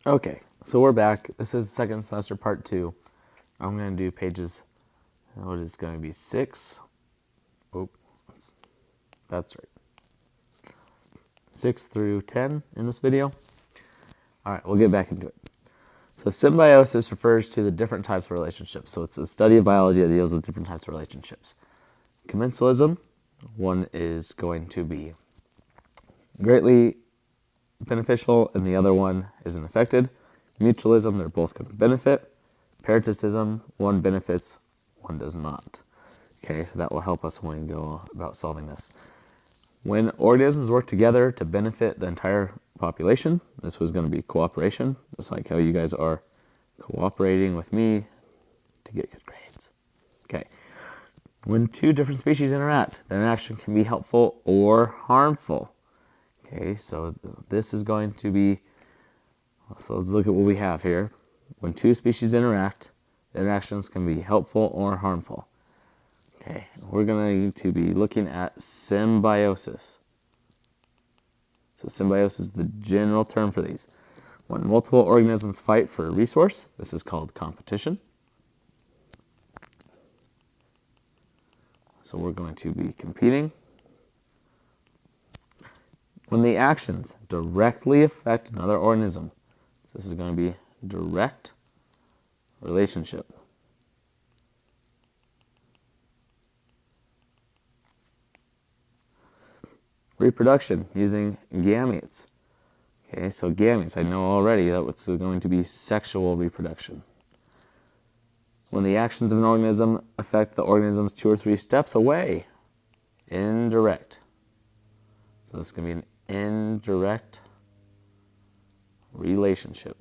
Okay, so we're back. This is second semester part 2. I'm going to do pages, what is going to be 6? Oh, that's right. 6 through 10 in this video. All right, we'll get back into it. So symbiosis refers to the different types of relationships. So it's a study of biology that deals with different types of relationships. Commensalism, one is going to be greatly beneficial and the other one isn't affected. Mutualism, they're both going to benefit. Paroxysm, one benefits, one does not. Okay, so that will help us when we go about solving this. When organisms work together to benefit the entire population, this was going to be cooperation, just like how you guys are cooperating with me to get good grades. Okay. When two different species interact, the interaction can be helpful or harmful. Okay, so this is going to be, so let's look at what we have here. When two species interact, the interactions can be helpful or harmful. Okay, we're going to be looking at symbiosis. So symbiosis is the general term for these. When multiple organisms fight for a resource, this is called competition. So we're going to be competing. When the actions directly affect another organism, so this is going to be direct relationship. Reproduction using gametes. Okay, so gametes, I know already that it's going to be sexual reproduction. When the actions of an organism affect the organisms 2 or 3 steps away, indirect. So this is going to be an indirect relationship.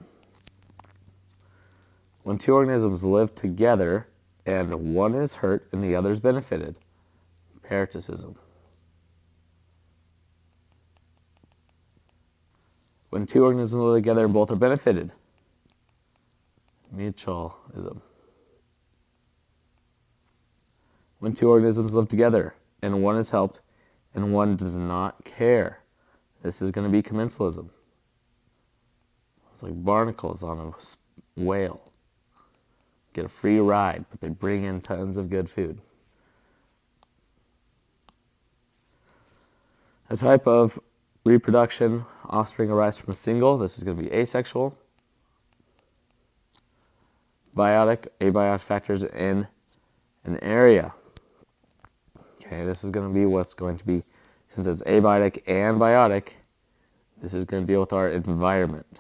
When two organisms live together and one is hurt and the other is benefited, paroxysm. When two organisms live together and both are benefited, mutualism. When two organisms live together and one is helped and one does not care, this is going to be commensalism. It's like barnacles on a whale. Get a free ride, but they bring in tons of good food. A type of reproduction, offspring arise from a single. This is going to be asexual. Biotic, abiotic factors in an area. Okay, this is going to be what's going to be, since it's abiotic and biotic, this is going to deal with our environment.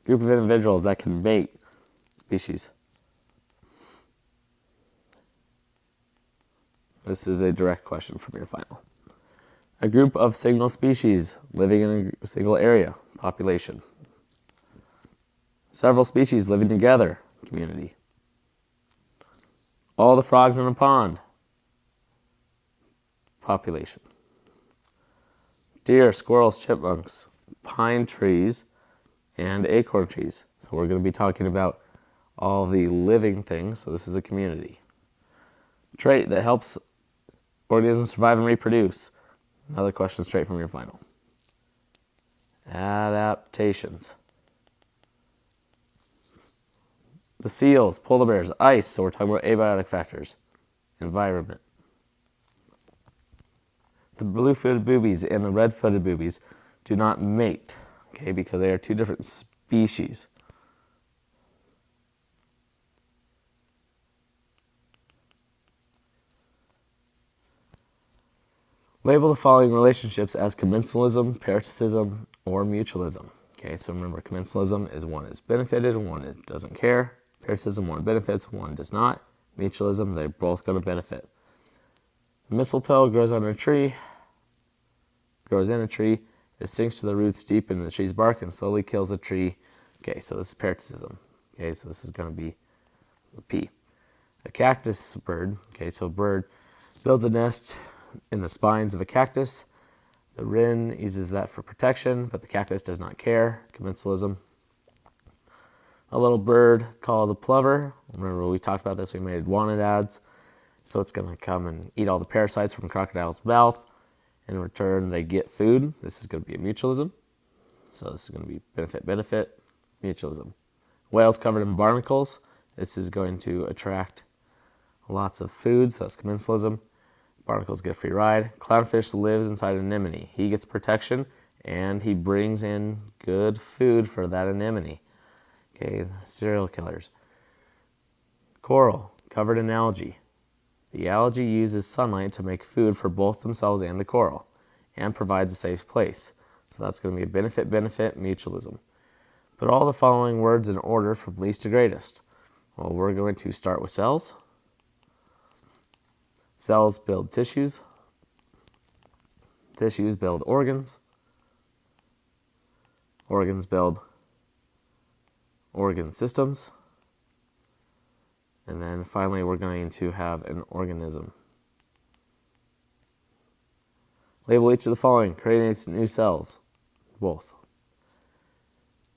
Group of individuals that can mate, species. This is a direct question from your final. A group of single species living in a single area, population. Several species living together, community. All the frogs in a pond, population. Deer, squirrels, chipmunks, pine trees, and acorn trees. So we're going to be talking about all the living things, so this is a community. Trait that helps organisms survive and reproduce. Another question straight from your final. Adaptations. The seals, polar bears, ice, so we're talking about abiotic factors. Environment. The blue-footed boobies and the red-footed boobies do not mate, okay, because they are two different species. Label the following relationships as commensalism, paroxysm, or mutualism. Okay, so remember, commensalism is one is benefited and one doesn't care. Paroxysm, one benefits, one does not. Mutualism, they're both going to benefit. Mistletoe grows on a tree, grows in a tree, it sinks to the roots deep in the tree's bark and slowly kills the tree. Okay, so this is paroxysm. Okay, so this is going to be P. A cactus bird, okay, so bird builds a nest in the spines of a cactus. The wren uses that for protection, but the cactus does not care. Commensalism. A little bird called the plover. Remember we talked about this, we made wanted ads. So it's going to come and eat all the parasites from a crocodile's mouth. In return, they get food. This is going to be a mutualism. So this is going to be benefit, mutualism. Whales covered in barnacles. This is going to attract lots of food, so that's commensalism. Barnacles get a free ride. Clownfish lives inside an anemone. He gets protection, and he brings in good food for that anemone. Okay, serial killers. Coral, covered in algae. The algae uses sunlight to make food for both themselves and the coral, and provides a safe place. So that's going to be a benefit, mutualism. Put all the following words in order from least to greatest. Well, we're going to start with cells. Cells build tissues. Tissues build organs. Organs build organ systems. And then finally, we're going to have an organism. Label each of the following. Creates new cells. Both.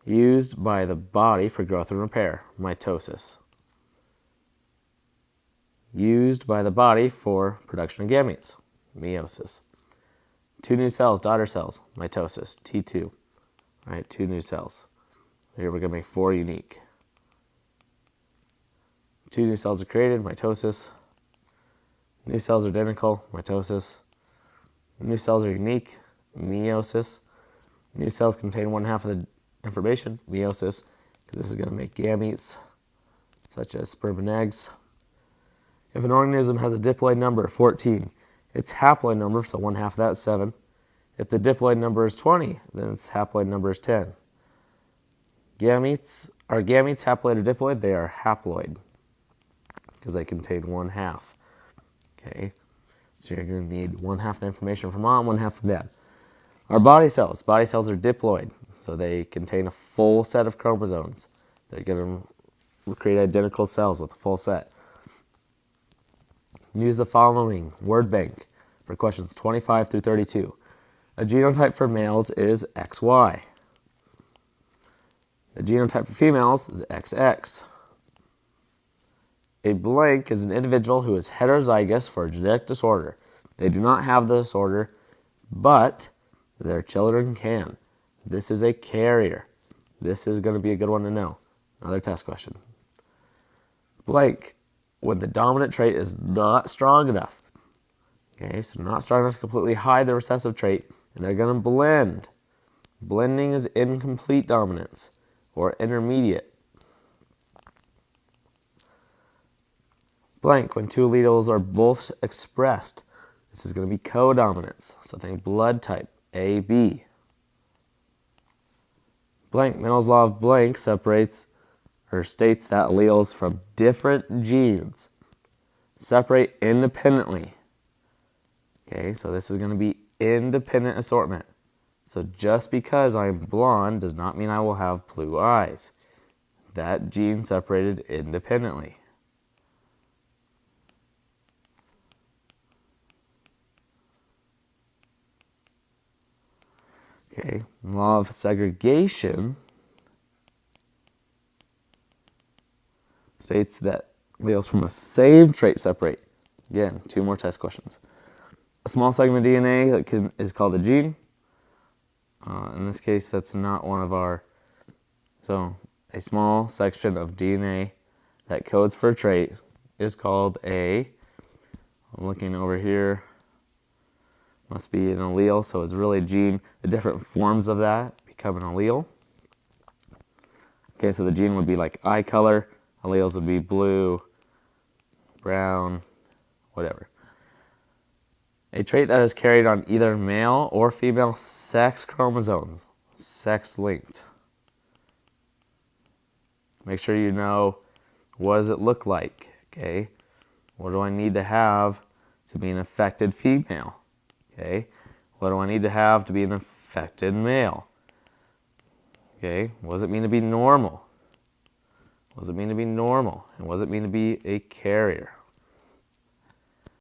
Used by the body for growth and repair. Mitosis. Used by the body for production of gametes. Meiosis. 2 new cells, daughter cells. Mitosis. T2. All right, 2 new cells. Here we're going to make 4 unique. 2 new cells are created. Mitosis. New cells are identical. Mitosis. New cells are unique. Meiosis. New cells contain 1/2 of the information. Meiosis. Because this is going to make gametes, such as sperm and eggs. If an organism has a diploid number, 14, its haploid number, so 1/2 of that is 7. If the diploid number is 20, then its haploid number is 10. Gametes, are gametes haploid or diploid? They are haploid, because they contain 1/2. Okay, so you're going to need 1/2 the information from mom, 1/2 from dad. Our body cells are diploid, so they contain a full set of chromosomes. They're going to create identical cells with a full set. Use the following word bank for questions 25 through 32. A genotype for males is XY. The genotype for females is XX. A blank is an individual who is heterozygous for a genetic disorder. They do not have the disorder, but their children can. This is a carrier. This is going to be a good one to know. Another test question. Blank, when the dominant trait is not strong enough. Okay, so not strong enough to completely hide the recessive trait, and they're going to blend. Blending is incomplete dominance, or intermediate. Blank, when 2 alleles are both expressed. This is going to be codominance. So think blood type, AB. Blank, Mendel's law of blank separates or states that alleles from different genes separate independently. Okay, so this is going to be independent assortment. So just because I'm blonde does not mean I will have blue eyes. That gene separated independently. Okay, law of segregation states that alleles from the same trait separate. Again, 2 more test questions. A small segment of DNA is called a gene. In this case, that's not one of our... So, a small section of DNA that codes for a trait is called a... I'm looking over here. Must be an allele, so it's really a gene. The different forms of that become an allele. Okay, so the gene would be like eye color. Alleles would be blue, brown, whatever. A trait that is carried on either male or female sex chromosomes. Sex-linked. Make sure you know, what does it look like? Okay, what do I need to have to be an affected female? Okay, what do I need to have to be an affected male? Okay, what does it mean to be normal? What does it mean to be normal? And what does it mean to be a carrier?